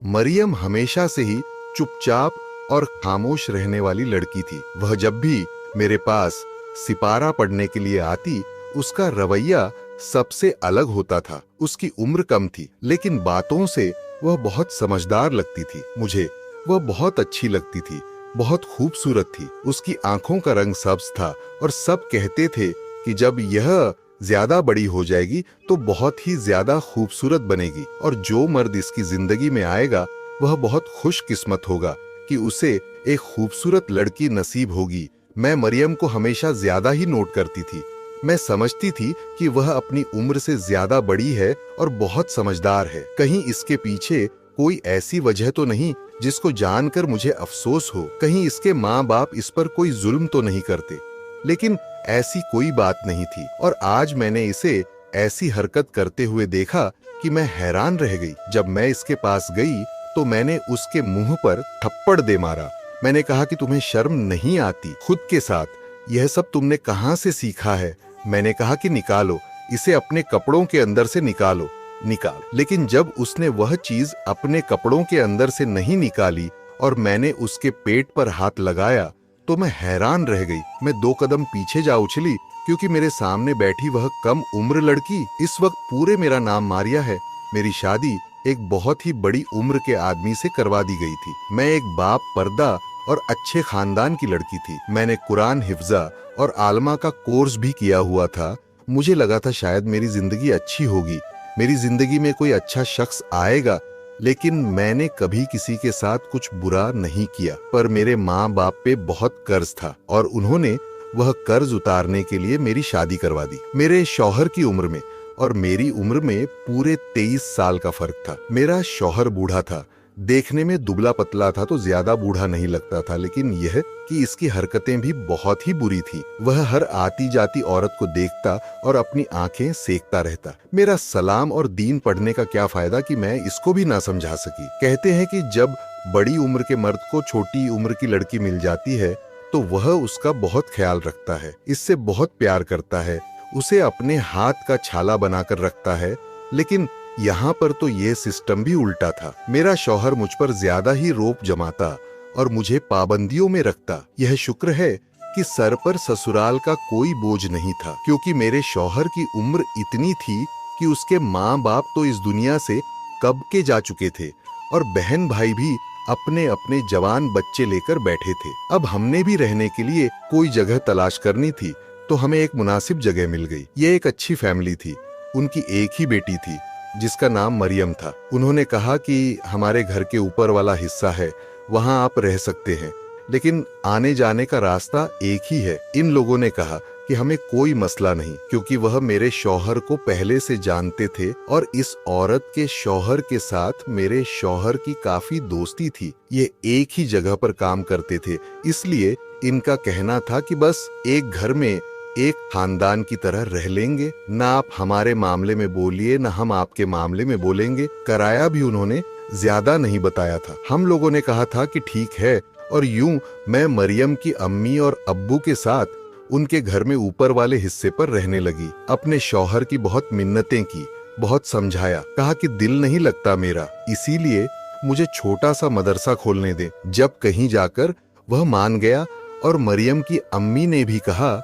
मरियम हमेशा से ही चुपचाप और खामोश रहने वाली लड़की थी। वह जब भी मेरे पास सिपारा पढ़ने के लिए आती, उसका रवैया सबसे अलग होता था। उसकी उम्र कम थी, लेकिन बातों से वह बहुत समझदार लगती थी। मुझे वह बहुत अच्छी लगती थी, बहुत खूबसूरत थी। उसकी आंखों का रंग सब्ज था और सब कहते थे कि जब यह ज्यादा बड़ी हो जाएगी तो बहुत ही ज्यादा खूबसूरत बनेगी, और जो मर्द इसकी जिंदगी में आएगा वह बहुत खुशकिस्मत होगा कि उसे एक खूबसूरत लड़की नसीब होगी। मैं मरियम को हमेशा ज्यादा ही नोट करती थी। मैं समझती थी कि वह अपनी उम्र से ज्यादा बड़ी है और बहुत समझदार है। कहीं इसके पीछे कोई ऐसी वजह तो नहीं जिसको जानकर मुझे अफसोस हो। कहीं इसके माँ बाप इस पर कोई जुल्म तो नहीं करते। लेकिन ऐसी कोई बात नहीं थी, और आज मैंने इसे ऐसी हरकत करते हुए देखा कि मैं हैरान रह गई। जब मैं इसके पास गई तो मैंने उसके मुंह पर थप्पड़ दे मारा। मैंने कहा कि तुम्हें शर्म नहीं आती खुद के साथ? यह सब तुमने कहां से सीखा है? मैंने कहा कि निकालो इसे, अपने कपड़ों के अंदर से निकालो। निकाल। लेकिन जब उसने वह चीज अपने कपड़ों के अंदर से नहीं निकाली और मैंने उसके पेट पर हाथ लगाया तो मैं हैरान रह गई। मैं 2 कदम पीछे जा उछली, क्योंकि मेरे सामने बैठी वह कम उम्र लड़की इस वक्त पूरे मेरा नाम मारिया है। मेरी शादी एक बहुत ही बड़ी उम्र के आदमी से करवा दी गई थी। मैं एक बाप पर्दा और अच्छे खानदान की लड़की थी। मैंने कुरान हिफ्जा और आलमा का कोर्स भी किया हुआ था। मुझे लगा था शायद मेरी जिंदगी अच्छी होगी, मेरी जिंदगी में कोई अच्छा शख्स आएगा। लेकिन मैंने कभी किसी के साथ कुछ बुरा नहीं किया, पर मेरे माँ बाप पे बहुत कर्ज था और उन्होंने वह कर्ज उतारने के लिए मेरी शादी करवा दी। मेरे शौहर की उम्र में और मेरी उम्र में पूरे 23 साल का फर्क था। मेरा शौहर बूढ़ा था, देखने में दुबला पतला था तो ज्यादा बूढ़ा नहीं लगता था, लेकिन यह कि इसकी हरकतें भी बहुत ही बुरी थी। वह हर आती जाती औरत को देखता और अपनी आंखें सेकता रहता। मेरा सलाम और दीन पढ़ने का क्या फायदा कि मैं इसको भी ना समझा सकी। कहते हैं कि जब बड़ी उम्र के मर्द को छोटी उम्र की लड़की मिल जाती है तो वह उसका बहुत ख्याल रखता है, इससे बहुत प्यार करता है, उसे अपने हाथ का छाला बनाकर रखता है। लेकिन यहाँ पर तो ये सिस्टम भी उल्टा था। मेरा शौहर मुझ पर ज्यादा ही रोप जमाता और मुझे पाबंदियों में रखता। यह शुक्र है कि सर पर ससुराल का कोई बोझ नहीं था, क्योंकि मेरे शौहर की उम्र इतनी थी कि उसके माँ बाप तो इस दुनिया से कब के जा चुके थे और बहन भाई भी अपने अपने जवान बच्चे लेकर बैठे थे। अब हमने भी रहने के लिए कोई जगह तलाश करनी थी तो हमें एक मुनासिब जगह मिल गई। ये एक अच्छी फैमिली थी। उनकी एक ही बेटी थी जिसका नाम मरियम था। उन्होंने कहा कि हमारे घर के ऊपर वाला हिस्सा है, वहां आप रह सकते हैं, लेकिन आने जाने का रास्ता एक ही है। इन लोगों ने कहा कि हमें कोई मसला नहीं, क्योंकि वह मेरे शौहर को पहले से जानते थे और इस औरत के शौहर के साथ मेरे शौहर की काफी दोस्ती थी। ये एक ही जगह पर काम करते थे, इसलिए इनका कहना था कि बस एक घर में एक खानदान की तरह रह लेंगे। ना आप हमारे मामले में बोलिए, ना हम आपके मामले में बोलेंगे। किराया भी उन्होंने ज्यादा नहीं बताया था। हम लोगों ने कहा था कि ठीक है, और यूं मैं मरियम की अम्मी और अब्बू के साथ उनके घर में ऊपर वाले हिस्से पर रहने लगी। अपने शौहर की बहुत मिन्नतें की, बहुत समझाया, कहा कि दिल नहीं लगता मेरा, इसीलिए मुझे छोटा सा मदरसा खोलने दे। जब कहीं जाकर वह मान गया और मरियम की अम्मी ने भी कहा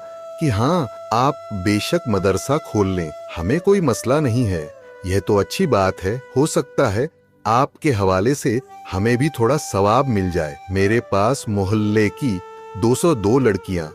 कि हाँ, आप बेशक मदरसा खोल लें, हमें कोई मसला नहीं है, यह तो अच्छी बात है। हो सकता है आपके हवाले से हमें भी थोड़ा सवाब मिल जाए। मेरे पास मोहल्ले की 202 लड़कियां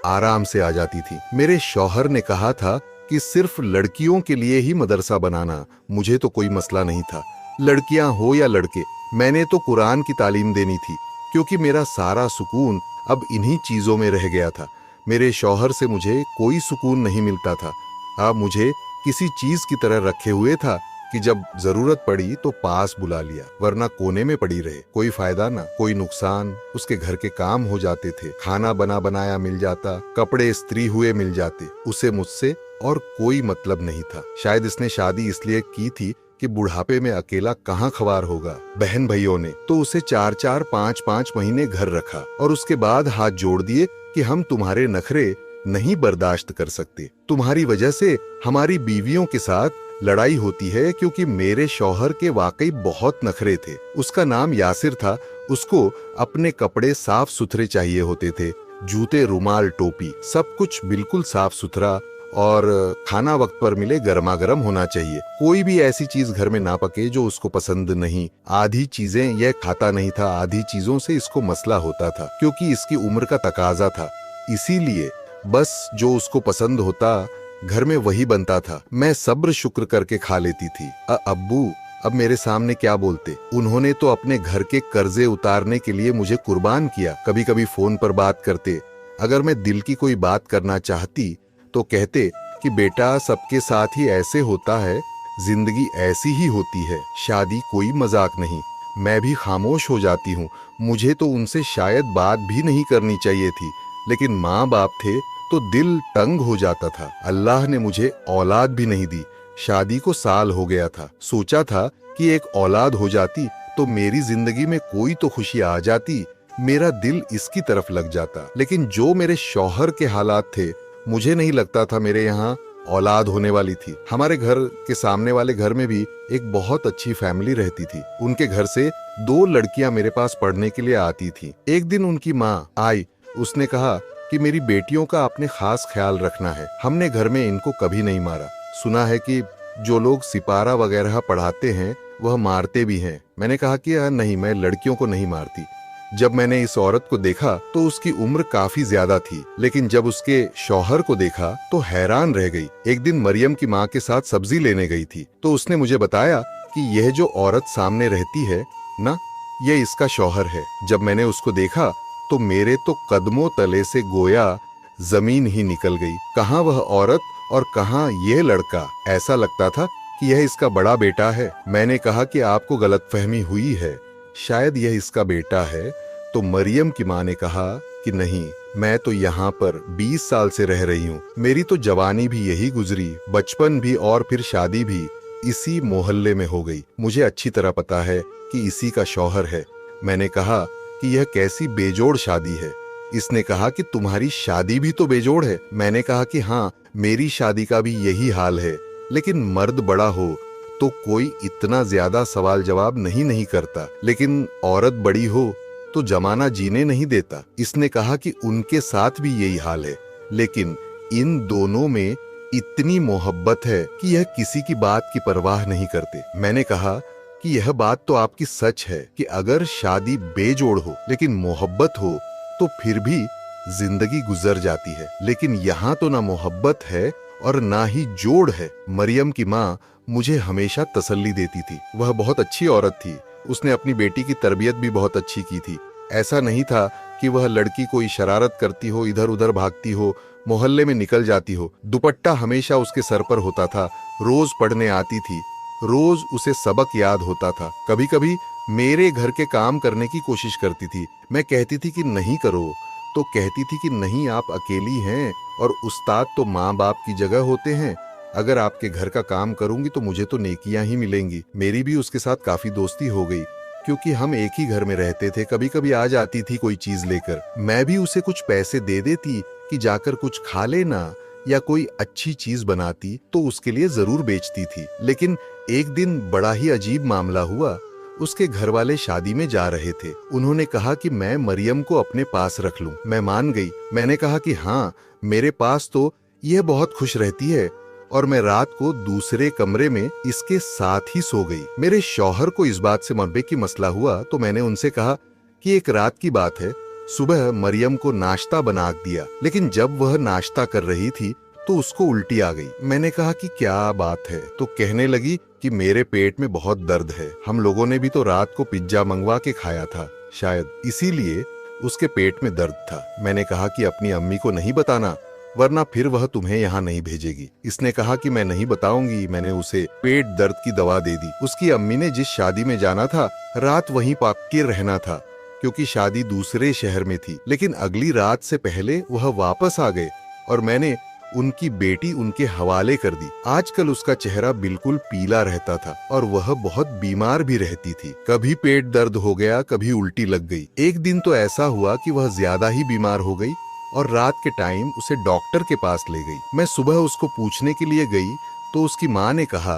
आराम से आ जाती थी। मेरे शौहर ने कहा था कि सिर्फ लड़कियों के लिए ही मदरसा बनाना, मुझे तो कोई मसला नहीं था। लड़कियां हो या लड़के, मैंने तो कुरान की तालीम देनी थी, क्योंकि मेरा सारा सुकून अब इन्हीं चीजों में रह गया था। मेरे शौहर से मुझे कोई सुकून नहीं मिलता था। अब मुझे किसी चीज की तरह रखे हुए था कि जब जरूरत पड़ी तो पास बुला लिया, वरना कोने में पड़ी रहे। कोई फायदा ना, कोई नुकसान। उसके घर के काम हो जाते थे, खाना बना बनाया मिल जाता, कपड़े इस्त्री हुए मिल जाते। उसे मुझसे और कोई मतलब नहीं था। शायद इसने शादी इसलिए की थी कि बुढ़ापे में अकेला कहाँ खवार होगा। बहन भाइयों ने तो उसे 4-4, 5-5 महीने घर रखा और उसके बाद हाथ जोड़ दिए कि हम तुम्हारे नखरे नहीं बर्दाश्त कर सकते। तुम्हारी वजह से हमारी बीवियों के साथ लड़ाई होती है क्योंकि मेरे शौहर के वाकई बहुत नखरे थे। उसका नाम यासिर था। उसको अपने कपड़े साफ सुथरे चाहिए होते थे, जूते, रुमाल, टोपी, सब कुछ बिल्कुल साफ सुथरा, और खाना वक्त पर मिले, गर्मा गर्म होना चाहिए। कोई भी ऐसी चीज घर में ना पके जो उसको पसंद नहीं। आधी चीजें यह खाता नहीं था, आधी चीजों से इसको मसला होता था क्योंकि इसकी उम्र का तकाजा था। इसीलिए बस जो उसको पसंद होता घर में वही बनता था। मैं सब्र शुक्र करके खा लेती थी। अब्बू अब मेरे सामने क्या बोलते। उन्होंने तो अपने घर के कर्जे उतारने के लिए मुझे कुर्बान किया। कभी कभी फोन पर बात करते। अगर मैं दिल की कोई बात करना चाहती तो कहते कि बेटा सबके साथ ही ऐसे होता है, जिंदगी ऐसी ही होती है, शादी कोई मजाक नहीं। मैं भी खामोश हो जाती हूँ। मुझे तो उनसे शायद बात भी नहीं करनी चाहिए थी, लेकिन माँ बाप थे तो दिल तंग हो जाता था। अल्लाह ने मुझे औलाद भी नहीं दी। शादी को साल हो गया था। सोचा था कि एक औलाद हो जाती तो मेरी जिंदगी में कोई तो खुशी आ जाती, मेरा दिल इसकी तरफ लग जाता। लेकिन जो मेरे शौहर के हालात थे, मुझे नहीं लगता था मेरे यहाँ औलाद होने वाली थी। हमारे घर के सामने वाले घर में भी एक बहुत अच्छी फैमिली रहती थी। उनके घर से 2 लड़कियां मेरे पास पढ़ने के लिए आती थी। एक दिन उनकी माँ आई। उसने कहा कि मेरी बेटियों का आपने खास ख्याल रखना है। हमने घर में इनको कभी नहीं मारा। सुना है कि जो लोग सिपारा वगैरह पढ़ाते हैं वह मारते भी हैं। मैंने कहा कि नहीं, मैं लड़कियों को नहीं मारती। जब मैंने इस औरत को देखा तो उसकी उम्र काफी ज्यादा थी, लेकिन जब उसके शौहर को देखा तो हैरान रह गई। एक दिन मरियम की माँ के साथ सब्जी लेने गई थी तो उसने मुझे बताया कि यह जो औरत सामने रहती है ना, यह इसका शौहर है। जब मैंने उसको देखा तो मेरे तो कदमों तले से गोया जमीन ही निकल गई। कहाँ वह औरत और कहाँ यह लड़का। ऐसा लगता था कि यह इसका बड़ा बेटा है। मैंने कहा कि आपको गलतफहमी हुई है, शायद यह इसका बेटा है। तो मरियम की माँ ने कहा कि नहीं, मैं तो यहाँ पर 20 साल से रह रही हूँ। मेरी तो जवानी भी यही गुजरी, बचपन भी और फिर शादी भी इसी मोहल्ले में हो गई। मुझे अच्छी तरह पता है कि इसी का शौहर है। मैंने कहा कि यह कैसी बेजोड़ शादी है। इसने कहा कि तुम्हारी शादी भी तो बेजोड़ है। मैंने कहा कि हाँ, मेरी शादी का भी यही हाल है, लेकिन मर्द बड़ा हो तो कोई इतना ज्यादा सवाल जवाब नहीं करता, लेकिन औरत बड़ी हो तो जमाना जीने नहीं देता। इसने कहा कि उनके साथ भी यही हाल है, लेकिन इन दोनों में इतनी मोहब्बत है कि यह किसी की बात की परवाह नहीं करते। मैंने कहा कि यह बात तो आपकी सच है कि अगर शादी बेजोड़ हो लेकिन मोहब्बत हो तो फिर भी जिंदगी गुजर जाती है, लेकिन यहाँ तो ना मोहब्बत है और ना ही जोड़ है। मरियम की माँ मुझे हमेशा तसल्ली देती थी। वह बहुत अच्छी औरत थी। उसने अपनी बेटी की तरबियत भी बहुत अच्छी की थी। ऐसा नहीं था कि वह लड़की कोई शरारत करती हो, इधर उधर भागती हो, मोहल्ले में निकल जाती हो। दुपट्टा हमेशा उसके सर पर होता था। रोज पढ़ने आती थी, रोज उसे सबक याद होता था। कभी कभी मेरे घर के काम करने की कोशिश करती थी। मैं कहती थी कि नहीं करो तो कहती थी कि नहीं, आप अकेली हैं और उस्ताद तो माँ बाप की जगह होते हैं। अगर आपके घर का काम करूंगी तो मुझे तो नेकियां ही मिलेंगी। मेरी भी उसके साथ काफी दोस्ती हो गई क्योंकि हम एक ही घर में रहते थे। कभी कभी आ जाती थी कोई चीज लेकर। मैं भी उसे कुछ पैसे दे देती कि जाकर कुछ खा लेना, या कोई अच्छी चीज बनाती तो उसके लिए जरूर बेचती थी। लेकिन एक दिन बड़ा ही अजीब मामला हुआ। उसके घर वाले शादी में जा रहे थे। उन्होंने कहा कि मैं मरियम को अपने पास रख लूं। मैं मान गई। मैंने कहा कि हाँ, मेरे पास तो यह बहुत खुश रहती है, और मैं रात को दूसरे कमरे में इसके साथ ही सो गई। मेरे शौहर को इस बात से मनबे की मसला हुआ तो मैंने उनसे कहा कि एक रात की बात है, सुबह मरियम को नाश्ता बना दिया, लेकिन जब वह नाश्ता कर रही थी तो उसको उल्टी आ गई। मैंने कहा कि क्या बात है, तो कहने लगी कि मेरे पेट में बहुत दर्द है। हम लोगों ने भी तो रात को पिज्जा मंगवा के खाया था, शायद इसीलिए उसके पेट में दर्द था। मैंने कहा कि अपनी अम्मी को नहीं बताना, वरना फिर वह तुम्हें यहाँ नहीं भेजेगी। इसने कहा कि मैं नहीं बताऊंगी। मैंने उसे पेट दर्द की दवा दे दी। उसकी अम्मी ने जिस शादी में जाना था, रात वहीं पाके रहना था क्योंकि शादी दूसरे शहर में थी। लेकिन अगली रात से पहले वह वापस आ गए और मैंने उनकी बेटी उनके हवाले कर दी। आजकल उसका चेहरा बिल्कुल पीला रहता था और वह बहुत बीमार भी रहती थी। कभी पेट दर्द हो गया, कभी उल्टी लग गई। एक दिन तो ऐसा हुआ कि वह ज्यादा ही बीमार हो गई और रात के टाइम उसे डॉक्टर के पास ले गई। मैं सुबह उसको पूछने के लिए गई तो उसकी माँ ने कहा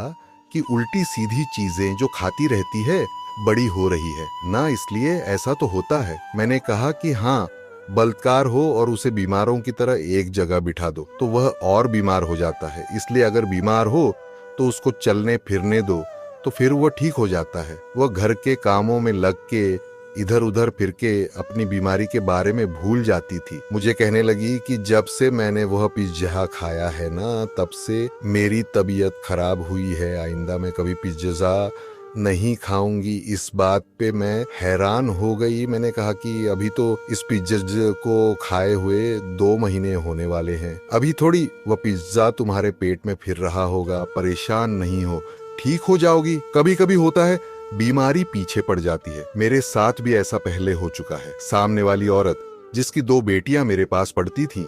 कि उल्टी सीधी चीजें जो खाती रहती है बड़ी हो रही है ना, इसलिए ऐसा तो होता है। मैंने कहा कि हाँ, बलात्कार हो और उसे बीमारों की तरह एक जगह बिठा दो तो वह और बीमार हो जाता है, इसलिए अगर बीमार हो तो उसको चलने फिरने दो तो फिर वह ठीक हो जाता है। वह घर के कामों में लग के इधर उधर फिर के अपनी बीमारी के बारे में भूल जाती थी। मुझे कहने लगी कि जब से मैंने वह पिज्जा खाया है ना, तब से मेरी तबीयत खराब हुई है, आइंदा मैं कभी पिज्जा नहीं खाऊंगी। इस बात पे मैं हैरान हो गई। मैंने कहा कि अभी तो इस पिज्जा को खाए हुए 2 महीने होने वाले हैं, अभी थोड़ी वह पिज्जा तुम्हारे पेट में फिर रहा होगा। परेशान नहीं हो, ठीक हो जाओगी। कभी कभी होता है बीमारी पीछे पड़ जाती है, मेरे साथ भी ऐसा पहले हो चुका है। सामने वाली औरत जिसकी 2 बेटियां मेरे पास पढ़ती थीं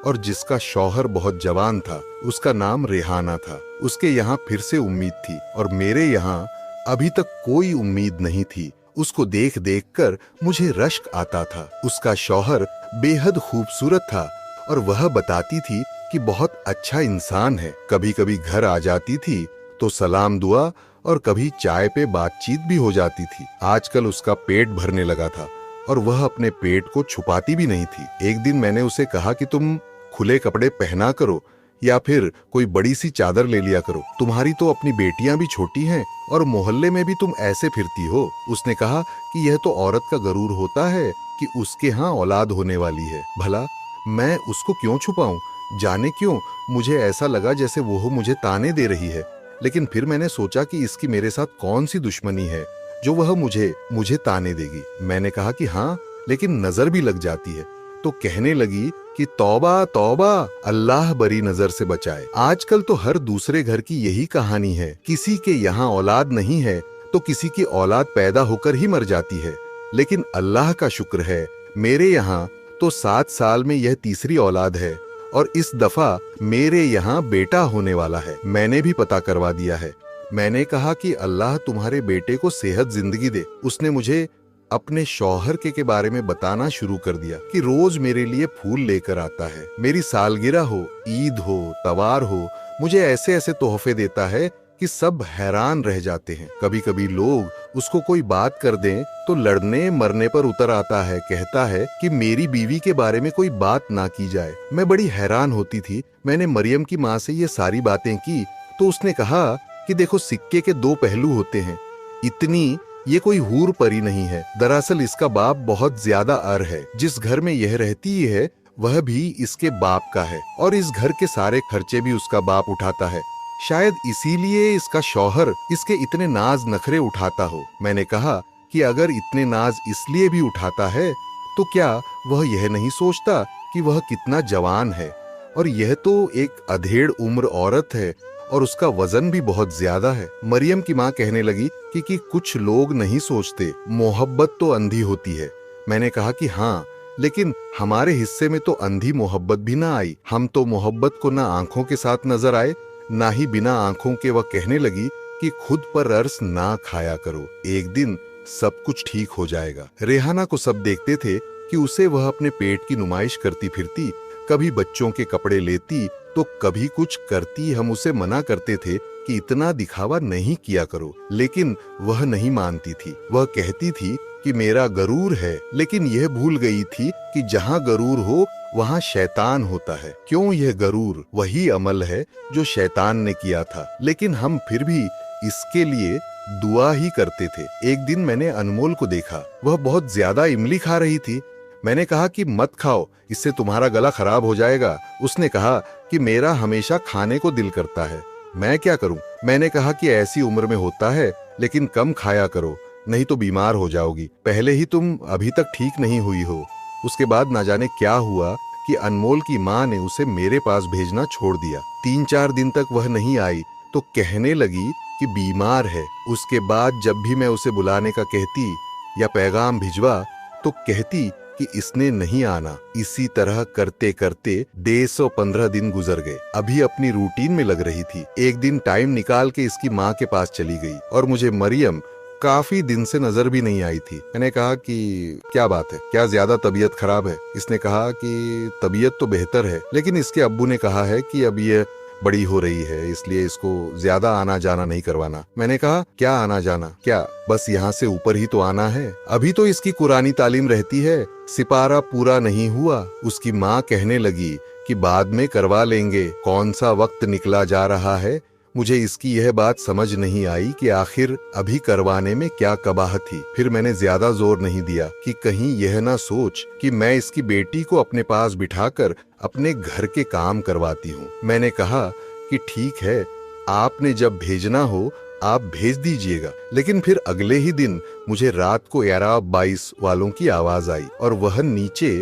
और जिसका शौहर बहुत जवान था, उसका नाम रेहाना था। उसके यहाँ फिर से उम्मीद थी और मेरे यहाँ अभी तक कोई उम्मीद नहीं थी। उसको देख देख कर मुझे रश्क आता था। उसका शौहर बेहद खूबसूरत था और वह बताती थी कि बहुत अच्छा इंसान है। कभी कभी घर आ जाती थी तो सलाम दुआ और कभी चाय पे बातचीत भी हो जाती थी। आजकल उसका पेट भरने लगा था और वह अपने पेट को छुपाती भी नहीं थी। एक दिन मैंने उसे कहा कि तुम खुले कपड़े पहना करो या फिर कोई बड़ी सी चादर ले लिया करो, तुम्हारी तो अपनी बेटियां भी छोटी हैं और मोहल्ले में भी तुम ऐसे फिरती हो। उसने कहा कि यह तो औरत का गरूर होता है कि उसके यहाँ औलाद होने वाली है, भला मैं उसको क्यों छुपाऊं? जाने क्यों मुझे ऐसा लगा जैसे वो मुझे ताने दे रही है। लेकिन फिर मैंने सोचा कि इसकी मेरे साथ कौन सी दुश्मनी है जो वह मुझे ताने देगी। मैंने कहा कि हाँ, लेकिन नजर भी लग जाती है। तो कहने लगी कि तौबा तौबा, अल्लाह बरी नजर से बचाए। आजकल तो हर दूसरे घर की यही कहानी है। किसी के यहाँ औलाद नहीं है तो किसी की औलाद पैदा होकर ही मर जाती है। लेकिन अल्लाह का शुक्र है, मेरे यहाँ तो 7 साल में यह तीसरी औलाद है और इस दफा मेरे यहाँ बेटा होने वाला है। मैंने भी पता करवा दिया है। मैंने कहा कि अल्लाह तुम्हारे बेटे को सेहत जिंदगी दे। उसने मुझे अपने शौहर के बारे में बताना शुरू कर दिया कि रोज मेरे लिए फूल लेकर आता है। मेरी सालगिरह हो, ईद हो, तवार हो, मुझे ऐसे ऐसे तोहफे देता है कि सब हैरान रह जाते हैं। कभी कभी लोग उसको कोई बात कर दें तो लड़ने मरने पर उतर आता है। कहता है कि मेरी बीवी के बारे में कोई बात ना की जाए। मैं बड़ी हैरान होती थी। मैंने मरियम की माँ से ये सारी बातें की तो उसने कहा कि देखो, सिक्के के 2 पहलू होते हैं। इतनी ये कोई हूर परी नहीं है। दरअसल इसका बाप बहुत ज्यादा अर है। जिस घर में यह रहती है वह भी इसके बाप का है और इस घर के सारे खर्चे भी उसका बाप उठाता है। शायद इसीलिए इसका शौहर इसके इतने नाज नखरे उठाता हो। मैंने कहा कि अगर इतने नाज इसलिए भी उठाता है तो क्या वह यह नहीं सोचता कि वह कितना जवान है और यह तो एक अधेड़ उम्र औरत है और उसका वजन भी बहुत ज्यादा है। मरियम की माँ कहने लगी कि कुछ लोग नहीं सोचते, मोहब्बत तो अंधी होती है। मैंने कहा कि हाँ, लेकिन हमारे हिस्से में तो अंधी मोहब्बत भी ना आई। हम तो मोहब्बत को ना आंखों के साथ नजर आए ना ही बिना आंखों के। वह कहने लगी कि खुद पर अर्स ना खाया करो, एक दिन सब कुछ ठीक हो जाएगा। रेहाना को सब देखते थे कि उसे वह अपने पेट की नुमाइश करती फिरती, कभी बच्चों के कपड़े लेती तो कभी कुछ करती। हम उसे मना करते थे कि इतना दिखावा नहीं किया करो, लेकिन वह नहीं मानती थी। वह कहती थी कि मेरा गरूर है, लेकिन यह भूल गई थी कि जहाँ गरूर हो वहाँ शैतान होता है। क्यों, यह गरूर वही अमल है जो शैतान ने किया था, लेकिन हम फिर भी इसके लिए दुआ ही करते थे। एक दिन मैंने अनमोल को देखा, वह बहुत ज्यादा इमली खा रही थी। मैंने कहा कि मत खाओ, इससे तुम्हारा गला खराब हो जाएगा। उसने कहा कि मेरा हमेशा खाने को दिल करता है, मैं क्या करूं? मैंने कहा कि ऐसी उम्र में होता है, लेकिन कम खाया करो, नहीं तो बीमार हो जाओगी। पहले ही तुम अभी तक ठीक नहीं हुई हो। उसके बाद ना जाने क्या हुआ कि अनमोल की माँ ने उसे मेरे पास भेजना छोड़ दिया। 3-4 दिन तक वह नहीं आई तो कहने लगी कि बीमार है। उसके बाद जब भी मैं उसे बुलाने का कहती या पैगाम भिजवा तो कहती कि इसने नहीं आना। इसी तरह करते करते 115 दिन गुजर गए। अभी अपनी रूटीन में लग रही थी। एक दिन टाइम निकाल के इसकी माँ के पास चली गई और मुझे मरियम काफी दिन से नजर भी नहीं आई थी। मैंने कहा कि क्या बात है, क्या ज्यादा तबीयत खराब है? इसने कहा कि तबीयत तो बेहतर है, लेकिन इसके अब्बू ने कहा है कि अब ये बड़ी हो रही है, इसलिए इसको ज्यादा आना जाना नहीं करवाना। मैंने कहा, क्या आना जाना? क्या बस यहाँ से ऊपर ही तो आना है? अभी तो इसकी कुरानी तालीम रहती है, सिपारा पूरा नहीं हुआ। उसकी माँ कहने लगी कि बाद में करवा लेंगे, कौन सा वक्त निकला जा रहा है। मुझे इसकी यह बात समझ नहीं आई कि आखिर अभी करवाने में क्या कबाहत थी। फिर मैंने ज्यादा जोर नहीं दिया कि कहीं यह ना सोच कि मैं इसकी बेटी को अपने पास बिठाकर अपने घर के काम करवाती हूँ। मैंने कहा कि ठीक है, आपने जब भेजना हो आप भेज दीजिएगा। लेकिन फिर अगले ही दिन मुझे रात को 11-22 वालों की आवाज आई और वह नीचे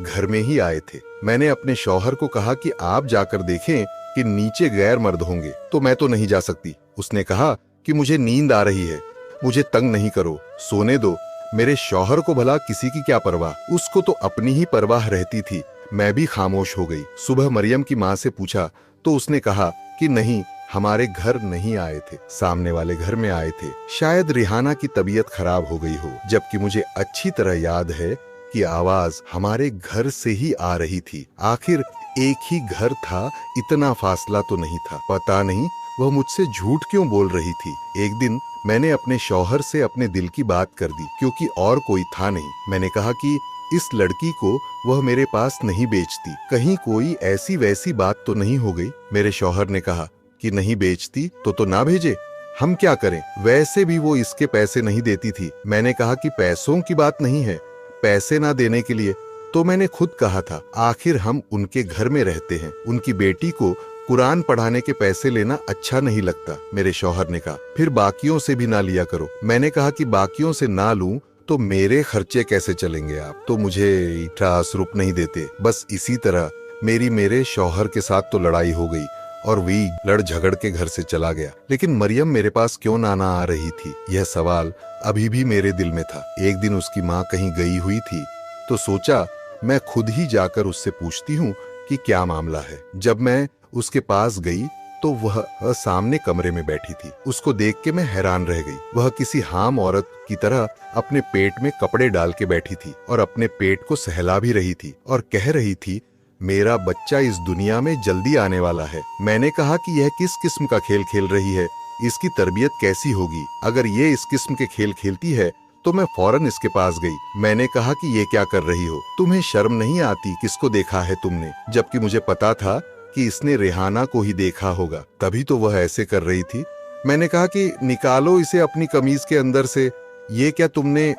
घर में ही आए थे। मैंने अपने शौहर को कहा कि आप जाकर देखें कि नीचे गैर मर्द होंगे। तो मैं तो नहीं जा सकती। उसने कहा कि मुझे नींद आ रही है, मुझे तंग नहीं करो, सोने दो। मेरे शौहर को भला किसी की क्या परवाह, उसको तो अपनी ही परवाह रहती थी। मैं भी खामोश हो गई। सुबह मरियम की माँ से पूछा तो उसने कहा कि नहीं, हमारे घर नहीं आए थे, सामने वाले घर में आए थे। शायद रिहाना की तबीयत खराब हो गई हो, जबकि मुझे अच्छी तरह याद है कि आवाज हमारे घर से ही आ रही थी। आखिर एक ही घर था, इतना फासला तो नहीं था। पता नहीं वह मुझसे झूठ क्यों बोल रही थी। एक दिन मैंने अपने शौहर से अपने दिल की बात कर दी, क्योंकि और कोई था नहीं। मैंने कहा कि इस लड़की को वह मेरे पास नहीं बेचती, कहीं कोई ऐसी वैसी बात तो नहीं हो गई। मेरे शौहर ने कहा कि नहीं बेचती तो ना भेजे, हम क्या करें, वैसे भी वो इसके पैसे नहीं देती थी। मैंने कहा कि पैसों की बात नहीं है, पैसे ना देने के लिए तो मैंने खुद कहा था, आखिर हम उनके घर में रहते हैं, उनकी बेटी को कुरान पढ़ाने के पैसे लेना अच्छा नहीं लगता। मेरे शौहर ने कहा, फिर बाकियों से भी ना लिया करो। मैंने कहा कि बाकियों से ना लूं तो मेरे खर्चे कैसे चलेंगे, आप तो मुझे ईठा असरूप नहीं देते। बस इसी तरह मेरे शौहर के साथ तो लड़ाई हो गई और वी लड़ झगड़ के घर से चला गया। लेकिन मरियम मेरे पास क्यों ना आ रही थी, यह सवाल अभी भी मेरे दिल में था। एक दिन उसकी माँ कहीं गई हुई थी तो सोचा मैं खुद ही जाकर उससे पूछती हूँ कि क्या मामला है। जब मैं उसके पास गई तो वह सामने कमरे में बैठी थी। उसको देख के मैं हैरान रह गई। वह किसी हाम औरत की तरह अपने पेट में कपड़े डाल के बैठी थी और अपने पेट को सहला भी रही थी और कह रही थी, मेरा बच्चा इस दुनिया में जल्दी आने वाला है। मैंने कहा कि यह किस किस्म का खेल खेल रही है, इसकी तरबियत कैसी होगी। अगर ये इस किस्म के खेल खेलती है तो मैं फौरन इसके पास गई। मैंने कहा कि ये क्या कर रही हो, तुम्हें शर्म नहीं आती, किसको देखा है तुमने? जबकि मुझे पता था कि इसने रेहाना को ही देखा होगा, तभी तो वह ऐसे कर रही थी। मैंने कहा कि निकालो इसे अपनी कमीज के अंदर से, ये क्या तुमने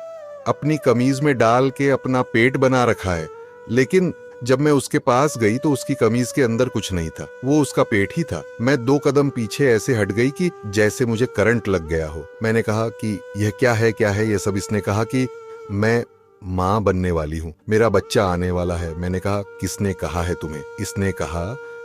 अपनी कमीज में डाल के अपना पेट बना रखा है? लेकिन जब मैं उसके पास गई तो उसकी कमीज के अंदर कुछ नहीं था, वो उसका पेट ही था। मैं 2 कदम पीछे ऐसे हट गई कि जैसे मुझे करंट लग गया हो। मैंने कहा कि यह क्या है ये सब। इसने कहा कि मैं माँ बनने वाली हूँ, मेरा बच्चा आने वाला है। मैंने कहा किसने कहा है तुम्हें? इसने कहा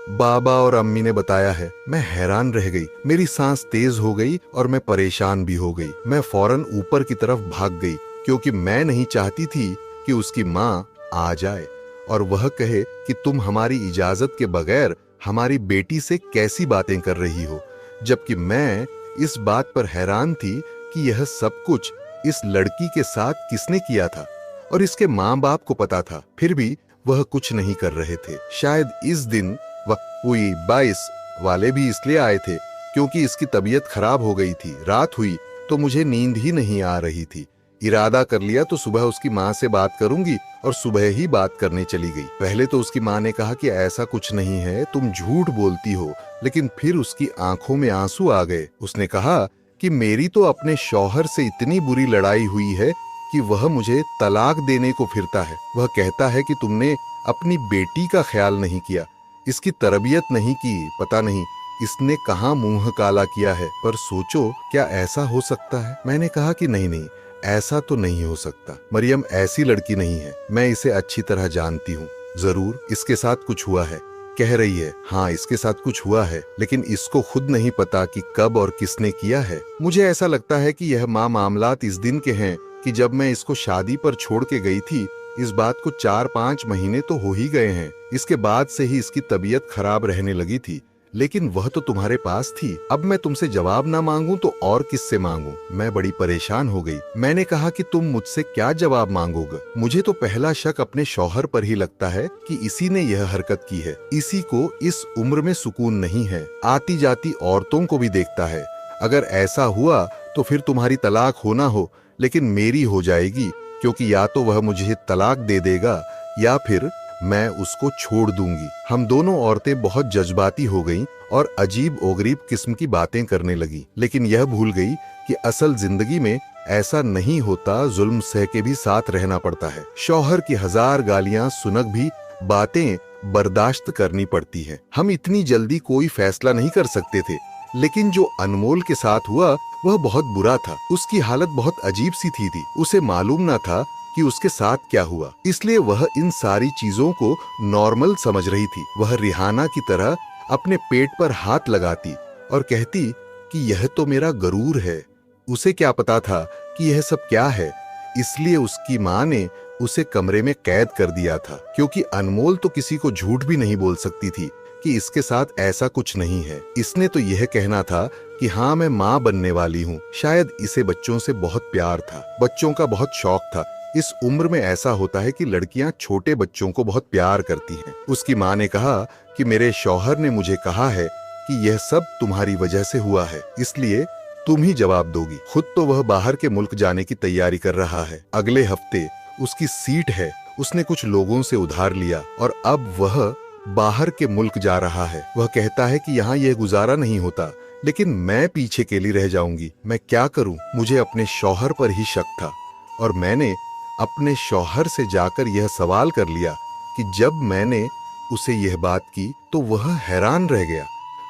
बाबा और अम्मी ने बताया है। मैं हैरान रह गई, मेरी सांस तेज हो गई और मैं परेशान भी हो गई। मैं फौरन ऊपर की तरफ भाग गई, क्योंकि मैं नहीं चाहती थी कि उसकी माँ आ जाए और वह कहे कि तुम हमारी इजाजत के बगैर हमारी बेटी से कैसी बातें कर रही हो। जबकि मैं इस बात पर हैरान थी कि यह सब कुछ इस लड़की के साथ किसने किया था और इसके माँ बाप को पता था, फिर भी वह कुछ नहीं कर रहे थे। शायद इस दिन वह 22 वाले भी इसलिए आए थे क्योंकि इसकी तबीयत खराब हो गई थी। रात हुई तो मुझे नींद ही नहीं आ रही थी। इरादा कर लिया तो सुबह उसकी माँ से बात करूंगी और सुबह ही बात करने चली गई। पहले तो उसकी माँ ने कहा कि ऐसा कुछ नहीं है, तुम झूठ बोलती हो। लेकिन फिर उसकी आंखों में आंसू आ गए। उसने कहा कि मेरी तो अपने शौहर से इतनी बुरी लड़ाई हुई है कि वह मुझे तलाक देने को फिरता है। वह कहता है कि तुमने अपनी बेटी का ख्याल नहीं किया, इसकी तरबियत नहीं की, पता नहीं इसने कहाँ मुंह काला किया है। पर सोचो, क्या ऐसा हो सकता है? मैंने कहा कि नहीं, ऐसा तो नहीं हो सकता। मरियम ऐसी लड़की नहीं है, मैं इसे अच्छी तरह जानती हूँ। जरूर इसके साथ कुछ हुआ है, कह रही है। हाँ, इसके साथ कुछ हुआ है, लेकिन इसको खुद नहीं पता कि कब और किसने किया है। मुझे ऐसा लगता है कि यह मामलात इस दिन के हैं कि जब मैं इसको शादी पर छोड़ के गई थी। इस बात को 4-5 महीने तो हो ही गए हैं। इसके बाद से ही इसकी तबीयत खराब रहने लगी थी। लेकिन वह तो तुम्हारे पास थी। अब मैं तुमसे जवाब ना मांगूं तो और किससे मांगूं? मैं बड़ी परेशान हो गई। मैंने कहा कि तुम मुझसे क्या जवाब मांगोगे? मुझे तो पहला शक अपने शौहर पर ही लगता है कि इसी ने यह हरकत की है। इसी को इस उम्र में सुकून नहीं है, आती जाती औरतों को भी देखता है। अगर ऐसा हुआ तो फिर तुम्हारी तलाक हो ना हो, लेकिन मेरी हो जाएगी, क्योंकि या तो वह मुझे तलाक दे देगा या फिर मैं उसको छोड़ दूंगी। हम दोनों औरतें बहुत जज्बाती हो गईं और अजीब ओगरीब किस्म की बातें करने लगी, लेकिन यह भूल गई कि असल जिंदगी में ऐसा नहीं होता, जुल्म सह के भी साथ रहना पड़ता है। शौहर की 1000 गालियां सुनक भी बातें बर्दाश्त करनी पड़ती है। हम इतनी जल्दी कोई फैसला नहीं कर सकते थे, लेकिन जो अनमोल के साथ हुआ वह बहुत बुरा था। उसकी हालत बहुत अजीब सी थी। उसे मालूम ना था कि उसके साथ क्या हुआ, इसलिए वह इन सारी चीजों को नॉर्मल समझ रही थी। वह रिहाना की तरह अपने पेट पर हाथ लगाती और कहती कि यह तो मेरा गरूर है। उसे क्या पता था कि यह सब क्या है, इसलिए उसकी माँ ने उसे कमरे में कैद कर दिया था, क्योंकि अनमोल तो किसी को झूठ भी नहीं बोल सकती थी कि इसके साथ ऐसा कुछ नहीं है। इसने तो यह कहना था कि हाँ, मैं माँ बनने वाली हूँ। शायद इसे बच्चों से बहुत प्यार था, बच्चों का बहुत शौक था। इस उम्र में ऐसा होता है कि लड़कियां छोटे बच्चों को बहुत प्यार करती हैं। उसकी माँ ने कहा कि मेरे शौहर ने मुझे कहा है कि यह सब तुम्हारी वजह से हुआ है, इसलिए तुम ही जवाब दोगी। खुद तो वह बाहर के मुल्क जाने की तैयारी कर रहा है। अगले हफ्ते उसकी सीट है। उसने कुछ लोगों से उधार लिया और अब वह बाहर के मुल्क जा रहा है। वह कहता है कि यहाँ यह गुजारा नहीं होता, लेकिन मैं पीछे अकेली रह जाऊंगी। मैं क्या करूं? मुझे अपने शौहर पर ही शक था और मैंने अपने शौहर से जाकर यह सवाल कर लिया कि जब मैंने उसे यह बात की तो वह हैरान रह गया।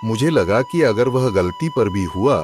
मुझे लगा कि अगर वह गलती पर भी हुआ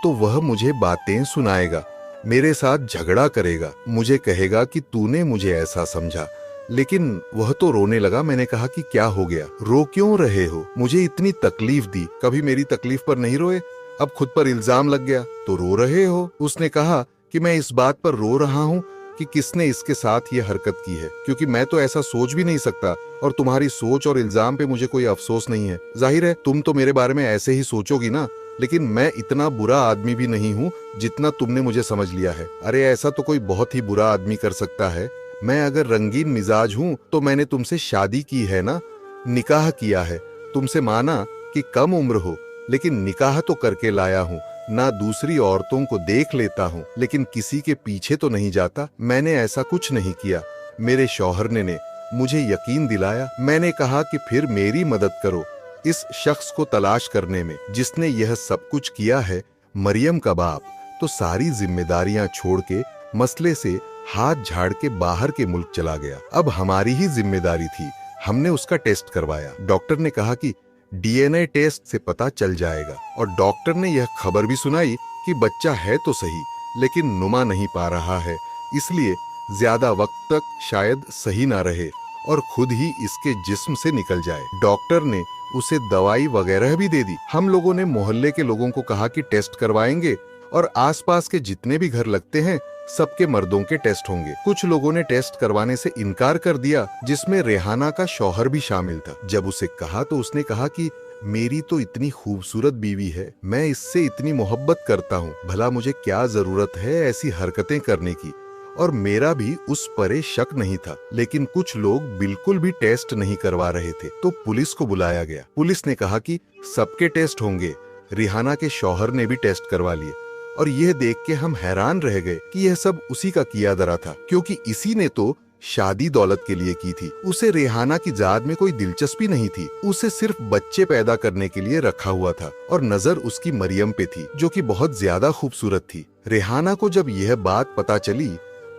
तो वह मुझे बातें सुनाएगा, मेरे साथ झगड़ा करेगा, मुझे कहेगा कि तूने मुझे ऐसा समझा। लेकिन वह तो रोने लगा। मैंने कहा कि क्या हो गया, रो क्यों रहे हो? मुझे इतनी तकलीफ दी, कभी मेरी तकलीफ पर नहीं रोए, अब खुद पर इल्जाम लग गया तो रो रहे हो। उसने कहा कि मैं इस बात पर रो रहा हूँ कि किसने इसके साथ ये हरकत की है, क्योंकि मैं तो ऐसा सोच भी नहीं सकता और तुम्हारी सोच और इल्जाम पे मुझे कोई अफसोस नहीं है। जाहिर है तुम तो मेरे बारे में ऐसे ही सोचोगी ना, लेकिन मैं इतना बुरा आदमी भी नहीं हूँ जितना तुमने मुझे समझ लिया है। अरे ऐसा तो कोई बहुत ही बुरा आदमी कर सकता है। मैं अगर रंगीन मिजाज हूँ तो मैंने तुमसे शादी की है ना, निकाह किया है। तुमसे माना कि कम उम्र हो, लेकिन निकाह तो करके लाया हूँ ना। दूसरी औरतों को देख लेता हूँ, लेकिन किसी के पीछे तो नहीं जाता। मैंने ऐसा कुछ नहीं किया। मेरे शौहर ने मुझे यकीन दिलाया। मैंने कहा कि फिर मेरी मदद करो इस शख्स को तलाश करने में जिसने यह सब कुछ किया है। मरियम का बाप तो सारी जिम्मेदारियां छोड़ के मसले से हाथ झाड़ के बाहर के मुल्क चला गया। अब हमारी ही जिम्मेदारी थी। हमने उसका टेस्ट करवाया। डॉक्टर ने कहा कि डीएनए टेस्ट से पता चल जाएगा, और डॉक्टर ने यह खबर भी सुनाई कि बच्चा है तो सही, लेकिन नुमा नहीं पा रहा है, इसलिए ज्यादा वक्त तक शायद सही ना रहे और खुद ही इसके जिस्म से निकल जाए। डॉक्टर ने उसे दवाई वगैरह भी दे दी। हम लोगों ने मोहल्ले के लोगों को कहा कि टेस्ट करवाएंगे और आसपास के जितने भी घर लगते हैं सबके मर्दों के टेस्ट होंगे। कुछ लोगों ने टेस्ट करवाने से इनकार कर दिया, जिसमें रेहाना का शौहर भी शामिल था। जब उसे कहा तो उसने कहा कि मेरी तो इतनी खूबसूरत बीवी है, मैं इससे इतनी मोहब्बत करता हूँ, भला मुझे क्या जरूरत है ऐसी हरकतें करने की। और मेरा भी उस पर शक नहीं था, लेकिन कुछ लोग बिल्कुल भी टेस्ट नहीं करवा रहे थे, तो पुलिस को बुलाया गया। पुलिस ने कहा कि सबके टेस्ट होंगे। रिहाना के शौहर ने भी टेस्ट करवा लिए और यह देख के हम हैरान रह गए कि यह सब उसी का किया धरा था, क्योंकि इसी ने तो शादी दौलत के लिए की थी। उसे रेहाना की जात में कोई दिलचस्पी नहीं थी। उसे सिर्फ बच्चे पैदा करने के लिए रखा हुआ था और नजर उसकी मरियम पे थी, जो कि बहुत ज्यादा खूबसूरत थी। रेहाना को जब यह बात पता चली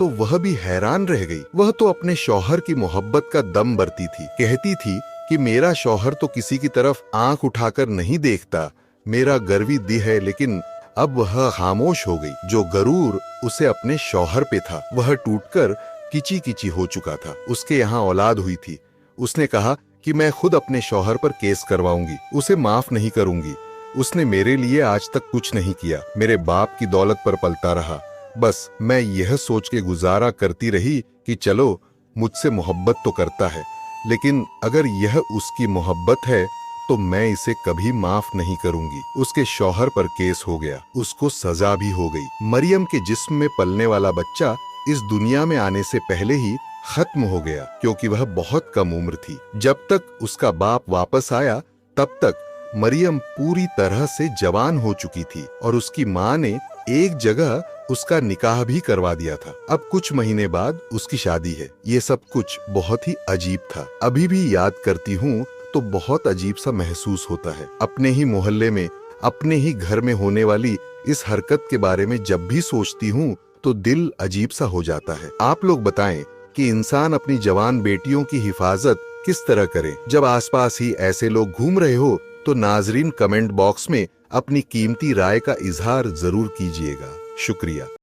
तो वह भी हैरान रह गई। वह तो अपने शौहर की मोहब्बत का दम भरती थी। कहती थी कि मेरा शौहर तो किसी की तरफ आंख उठाकर नहीं देखता, मेरा गर्वी दिल है। लेकिन अब वह खामोश हो गई। जो गरूर उसे अपने शौहर पे था वह टूटकर किची किची हो चुका था। उसके यहाँ औलाद हुई थी। उसने कहा कि मैं खुद अपने शौहर पर केस करवाऊंगी, उसे माफ नहीं करूंगी। उसने मेरे लिए आज तक कुछ नहीं किया, मेरे बाप की दौलत पर पलता रहा। बस मैं यह सोच के गुजारा करती रही कि चलो मुझसे मोहब्बत तो करता है, लेकिन अगर यह उसकी मोहब्बत है तो मैं इसे कभी माफ नहीं करूंगी। उसके शौहर पर केस हो गया, उसको सजा भी हो गई। मरियम के जिस्म में पलने वाला बच्चा इस दुनिया में आने से पहले ही खत्म हो गया, क्योंकि वह बहुत कम उम्र थी। जब तक उसका बाप वापस आया तब तक मरियम पूरी तरह से जवान हो चुकी थी और उसकी माँ ने एक जगह उसका निकाह भी करवा दिया था। अब कुछ महीने बाद उसकी शादी है। ये सब कुछ बहुत ही अजीब था। अभी भी याद करती हूँ तो बहुत अजीब सा महसूस होता है। अपने ही मोहल्ले में, अपने ही घर में होने वाली इस हरकत के बारे में जब भी सोचती हूँ तो दिल अजीब सा हो जाता है। आप लोग बताएं कि इंसान अपनी जवान बेटियों की हिफाजत किस तरह करे जब आसपास ही ऐसे लोग घूम रहे हो। तो नाजरीन, कमेंट बॉक्स में अपनी कीमती राय का इजहार जरूर कीजिएगा। शुक्रिया।